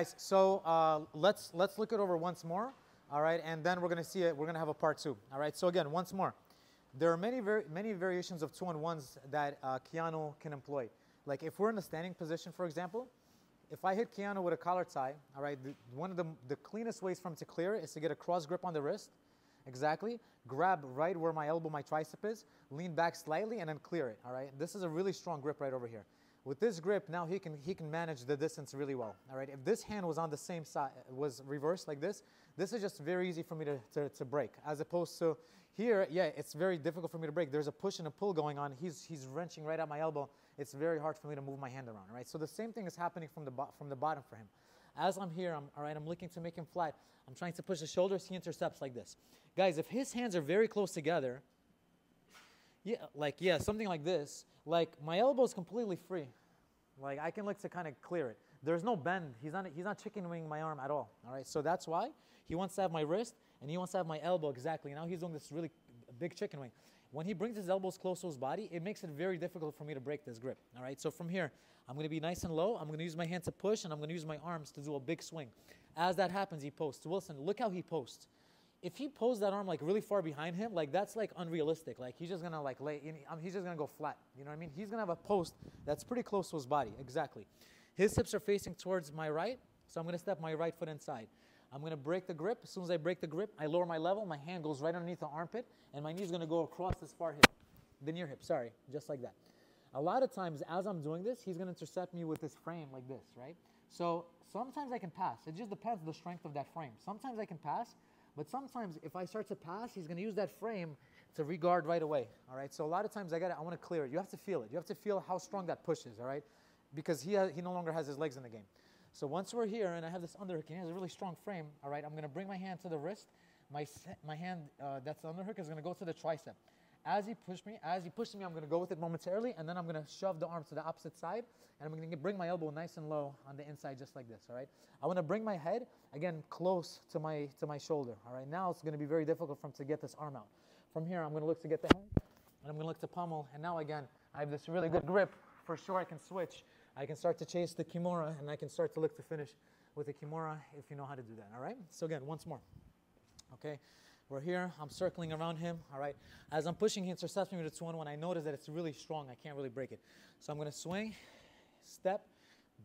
Guys, so let's look it over once more, all right, and then we're going to see it. We're going to have a part 2, all right. So again, once more, there are many variations of 2-on-1s that Keanu can employ. Like if we're in a standing position, for example, if I hit Keanu with a collar tie, all right, one of the cleanest ways for him to clear it is to get a cross grip on the wrist, exactly, grab right where my elbow, my tricep is, lean back slightly, and then clear it, all right. This is a really strong grip right over here. With this grip, now he can manage the distance really well. All right. If this hand was on the same side, was reversed like this is just very easy for me to break. As opposed to here, yeah, it's very difficult for me to break. There's a push and a pull going on. He's wrenching right at my elbow. It's very hard for me to move my hand around. Right. So the same thing is happening from the bottom for him. As I'm here, I'm looking to make him flat. I'm trying to push the shoulders. He intercepts like this. Guys, if his hands are very close together, something like this. Like my elbow is completely free. Like I can look to kind of clear it. There's no bend. He's not chicken winging my arm at all. All right. So that's why he wants to have my wrist and he wants to have my elbow exactly. Now he's doing this really big chicken wing. When he brings his elbows close to his body, it makes it very difficult for me to break this grip. All right. So from here, I'm going to be nice and low. I'm going to use my hand to push and I'm going to use my arms to do a big swing. As that happens, he posts. Wilson, look how he posts. If he pulls that arm like really far behind him, like that's like unrealistic. Like he's just gonna like he's just gonna go flat. You know what I mean? He's gonna have a post that's pretty close to his body. Exactly. His hips are facing towards my right, so I'm gonna step my right foot inside. I'm gonna break the grip. As soon as I break the grip, I lower my level. My hand goes right underneath the armpit, and my knee's gonna go across this far hip, the near hip. Sorry, just like that. A lot of times, as I'm doing this, he's gonna intercept me with this frame like this, right? So sometimes I can pass. It just depends on the strength of that frame. Sometimes I can pass. But sometimes if I start to pass, he's going to use that frame to regard right away, all right? So a lot of times I want to clear it. You have to feel it. You have to feel how strong that push is, all right? Because he no longer has his legs in the game. So once we're here and I have this underhook and he has a really strong frame, all right, I'm going to bring my hand to the wrist. My hand, that's the underhook, is going to go to the tricep. As he pushes me, I'm going to go with it momentarily, and then I'm going to shove the arm to the opposite side, and I'm going to bring my elbow nice and low on the inside just like this, all right? I want to bring my head, again, close to my shoulder, all right? Now it's going to be very difficult for him to get this arm out. From here, I'm going to look to get the head, and I'm going to look to pummel, and now, again, I have this really good grip. For sure, I can switch. I can start to chase the Kimura, and I can start to look to finish with the Kimura if you know how to do that, all right? So again, once more, okay? We're here, I'm circling around him, all right? As I'm pushing, he intercepts me with a 2-on-1. I notice that it's really strong. I can't really break it. So I'm going to swing, step,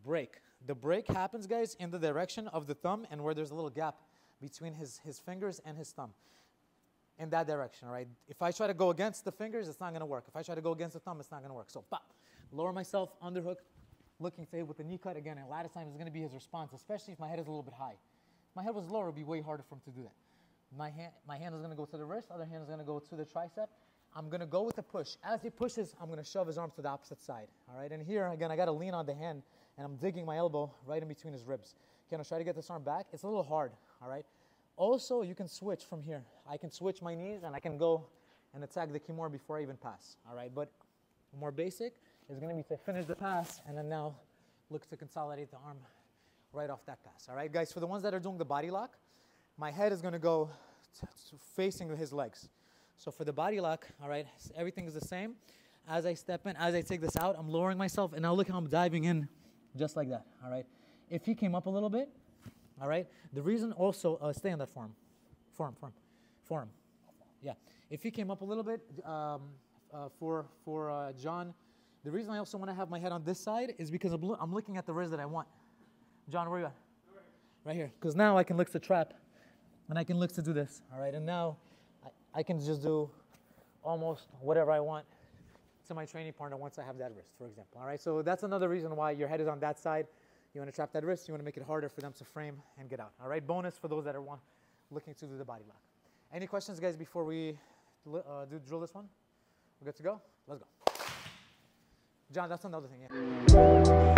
break. The break happens, guys, in the direction of the thumb and where there's a little gap between his fingers and his thumb. In that direction, all right? If I try to go against the fingers, it's not going to work. If I try to go against the thumb, it's not going to work. So, pop, lower myself, underhook, looking to hit with the knee cut. Again, a lot of times it's going to be his response, especially if my head is a little bit high. If my head was lower, it would be way harder for him to do that. My hand is going to go to the wrist. Other hand is going to go to the tricep. I'm going to go with the push. As he pushes, I'm going to shove his arms to the opposite side. All right. And here, again, I got to lean on the hand, and I'm digging my elbow right in between his ribs. Okay, I'll try to get this arm back. It's a little hard. All right. Also, you can switch from here. I can switch my knees, and I can go and attack the Kimura before I even pass. All right. But more basic is going to be to finish the pass, and then now look to consolidate the arm right off that pass. All right, guys. For the ones that are doing the body lock, my head is going to go facing his legs. So for the body lock, all right, everything is the same. As I step in, as I take this out, I'm lowering myself, and now look how I'm diving in just like that, all right? If he came up a little bit, all right, the reason also, stay on that form. Yeah, if he came up a little bit for John, the reason I also want to have my head on this side is because I'm looking at the wrist that I want. John, where are you at? Right here, because now I can look to trap, and I can look to do this, all right? And now I can just do almost whatever I want to my training partner once I have that wrist, for example, all right? So that's another reason why your head is on that side. You want to trap that wrist. You want to make it harder for them to frame and get out, all right? Bonus for those that are looking to do the body lock. Any questions, guys, before we drill this one? We're good to go? Let's go. John, that's another thing, yeah.